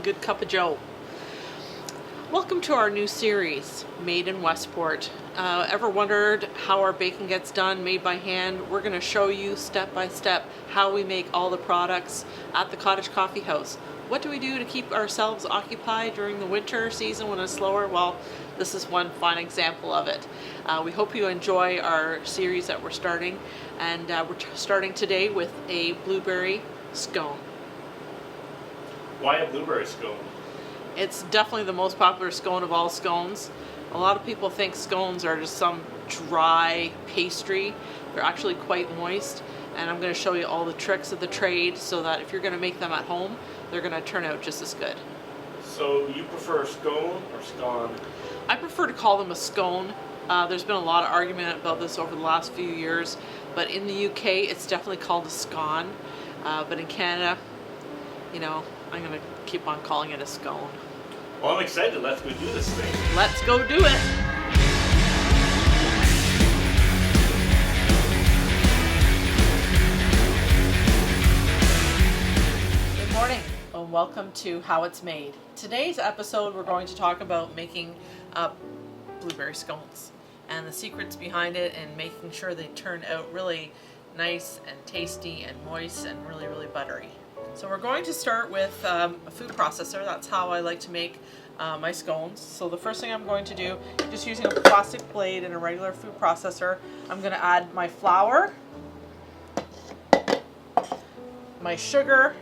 good cup of joe. Welcome to our new series, Made in Westport. Ever wondered how our bacon gets done, made by hand? We're going to show you step by step how we make all the products at the Cottage Coffee House. What do we do to keep ourselves occupied during the winter season when it's slower? Well, this is one fine example of it. We hope you enjoy our series that we're starting, and we're starting today with a blueberry scone. Why a blueberry scone? It's definitely the most popular scone of all scones. A lot of people think scones are just some dry pastry. They're actually quite moist, and I'm going to show you all the tricks of the trade so that if you're going to make them at home, they're going to turn out just as good. So you prefer scone or scone? I prefer to call them a scone. There's been a lot of argument about this over the last few years, but in the UK it's definitely called a scone. But in Canada, you know, I'm going to keep on calling it a scone. Well, I'm excited. Let's go do this thing. Let's go do it! Good morning and welcome to How It's Made. Today's episode we're going to talk about making blueberry scones and the secrets behind it and making sure they turn out really nice and tasty and moist and really, really buttery. So we're going to start with a food processor. That's how I like to make my scones. So the first thing I'm going to do, just using a plastic blade and a regular food processor, I'm going to add my flour, my sugar,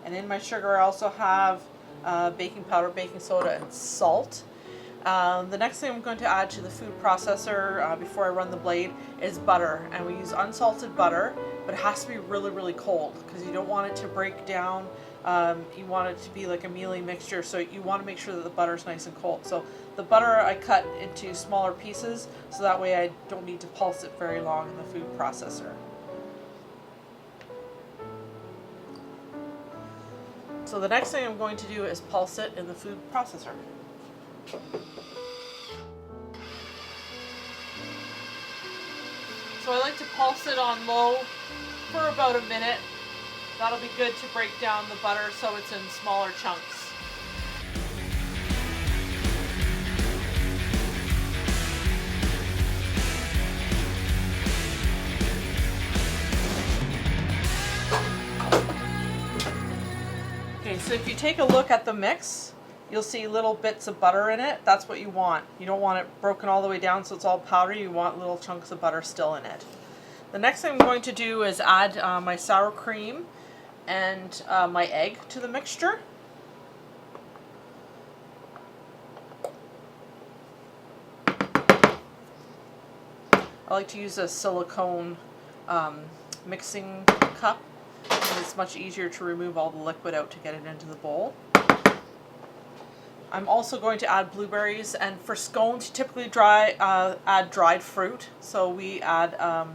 and in my sugar I also have baking powder, baking soda, and salt. The next thing I'm going to add to the food processor before I run the blade is butter, and we use unsalted butter, but it has to be really, really cold because you don't want it to break down. You want it to be like a mealy mixture, so you want to make sure that the butter is nice and cold. So the butter I cut into smaller pieces so that way I don't need to pulse it very long in the food processor. So the next thing I'm going to do is pulse it in the food processor. So I like to pulse it on low for about a minute. That'll be good to break down the butter so it's in smaller chunks. Okay, so if you take a look at the mix, you'll see little bits of butter in it. That's what you want. You don't want it broken all the way down so it's all powdery. You want little chunks of butter still in it. The next thing I'm going to do is add my sour cream and my egg to the mixture. I like to use a silicone mixing cup. It's much easier to remove all the liquid out to get it into the bowl. I'm also going to add blueberries, and for scones, you typically add dried fruit. So we add a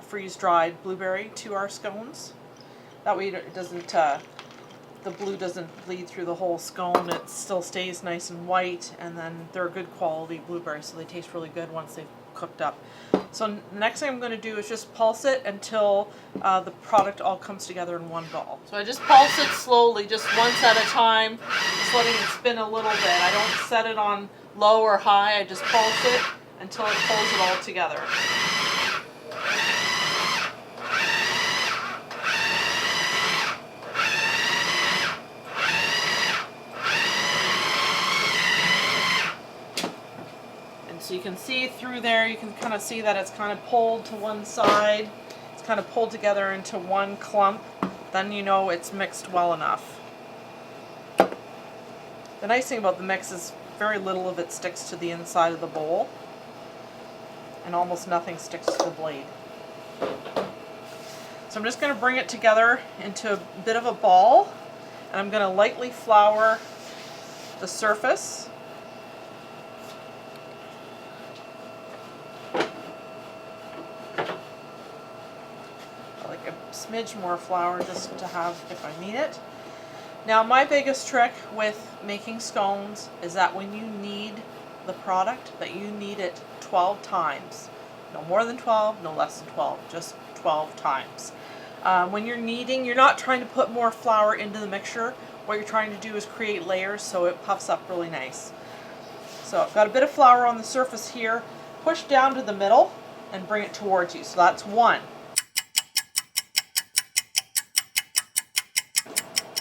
freeze-dried blueberry to our scones. That way it doesn't, the blue doesn't bleed through the whole scone. It still stays nice and white, and then they're good quality blueberries, so they taste really good once they've cooked up. So next thing I'm going to do is just pulse it until the product all comes together in one ball. So I just pulse it slowly, just once at a time, just letting it spin a little bit. I don't set it on low or high, I just pulse it until it pulls it all together. So you can see through there, you can kind of see that it's kind of pulled to one side. It's kind of pulled together into one clump. Then you know it's mixed well enough. The nice thing about the mix is very little of it sticks to the inside of the bowl, and almost nothing sticks to the blade. So I'm just going to bring it together into a bit of a ball, and I'm going to lightly flour the surface. Smidge more flour just to have if I need it. Now my biggest trick with making scones is that when you knead the product, that you knead it 12 times. No more than 12, no less than 12, just 12 times. When you're kneading, you're not trying to put more flour into the mixture. what you're trying to do is create layers so it puffs up really nice. So I've got a bit of flour on the surface here. Push down to the middle and bring it towards you. So that's 1.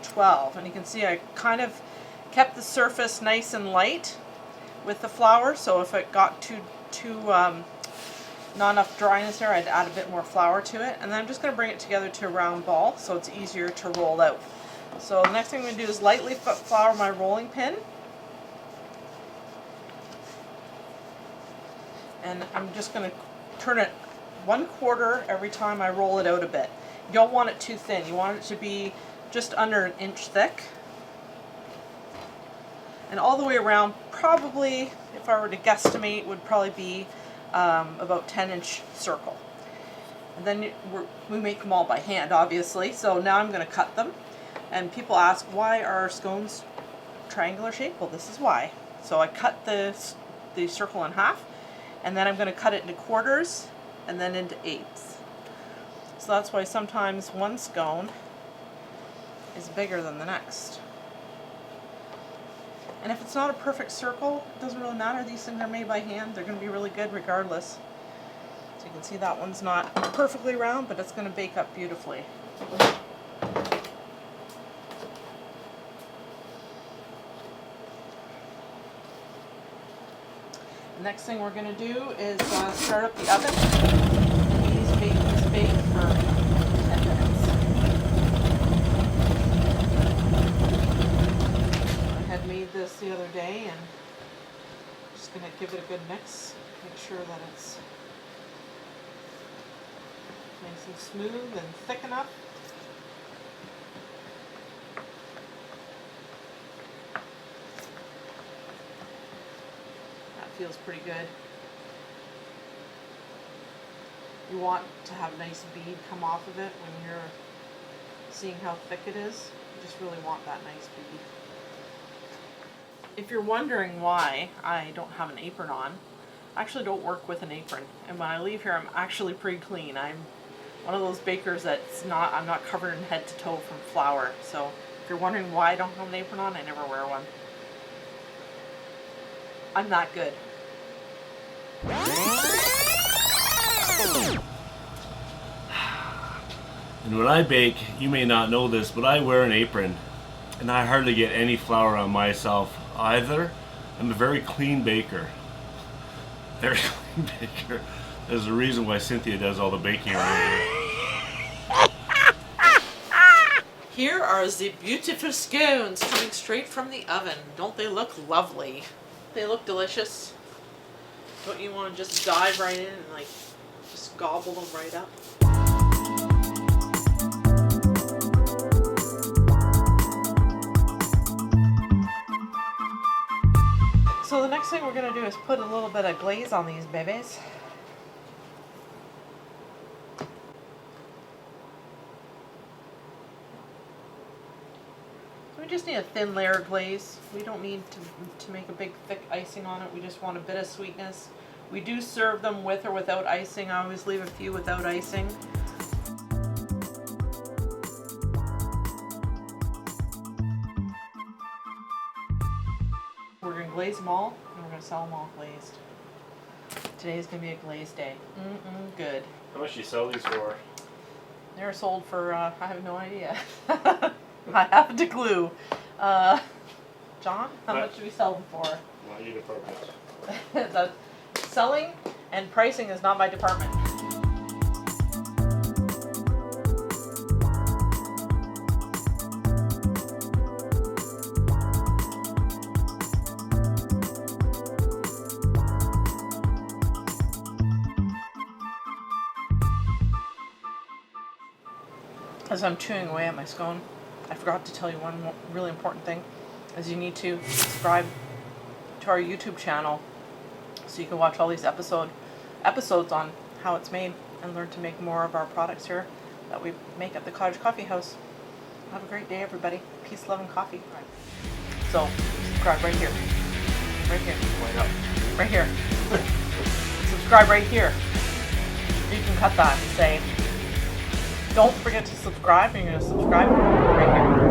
12. And you can see I kind of kept the surface nice and light with the flour. So if it got too not enough dryness there, I'd add a bit more flour to it. And then I'm just going to bring it together to a round ball so it's easier to roll out. So the next thing I'm going to do is lightly flour my rolling pin. And I'm just going to turn it 1/4 every time I roll it out a bit. You don't want it too thin. You want it to be just under 1 inch thick. And all the way around, probably, if I were to guesstimate, would probably be about 10-inch circle. And then we make them all by hand, obviously. So now I'm going to cut them. And people ask, why are scones triangular shape? Well, this is why. So I cut the circle in half, and then I'm going to cut it into quarters and then into eighths. So that's why sometimes one scone is bigger than the next. And if it's not a perfect circle, it doesn't really matter. These things are made by hand. They're going to be really good regardless. So you can see that one's not perfectly round, but it's going to bake up beautifully. The next thing we're going to do is start up the oven. These bake for 10 minutes. I had made this the other day and I'm just going to give it a good mix. Make sure that it's nice and smooth and thick enough. Feels pretty good. You want to have a nice bead come off of it when you're seeing how thick it is. You just really want that nice bead. If you're wondering why I don't have an apron on, I actually don't work with an apron. And when I leave here, I'm actually pretty clean. I'm one of those bakers I'm not covered in head to toe from flour. So if you're wondering why I don't have an apron on, I never wear one. I'm that good. And when I bake, you may not know this, but I wear an apron, and I hardly get any flour on myself either. I'm a very clean baker. Very clean baker. There's a reason why Cynthia does all the baking around here. Here are the beautiful scones coming straight from the oven. Don't they look lovely? They look delicious. Don't you want to just dive right in and just gobble them right up? So the next thing we're going to do is put a little bit of glaze on these babies. We just need a thin layer of glaze. We don't need to make a big thick icing on it. We just want a bit of sweetness. We do serve them with or without icing. I always leave a few without icing. We're going to glaze them all and we're going to sell them all glazed. Today's going to be a glazed day. Good. How much do you sell these for? They're sold for, I have no idea. I haven't a clue. John, how much do we sell them for? Not your department. The selling and pricing is not my department. As I'm chewing away at my scone, I forgot to tell you one really important thing, is you need to subscribe to our YouTube channel so you can watch all these episodes on how it's made and learn to make more of our products here that we make at the Cottage Coffee House. Have a great day, everybody. Peace, love, and coffee. So, subscribe right here. Right here. Right here. Subscribe right here. You can cut that and say, don't forget to subscribe, and you're going to subscribe right here.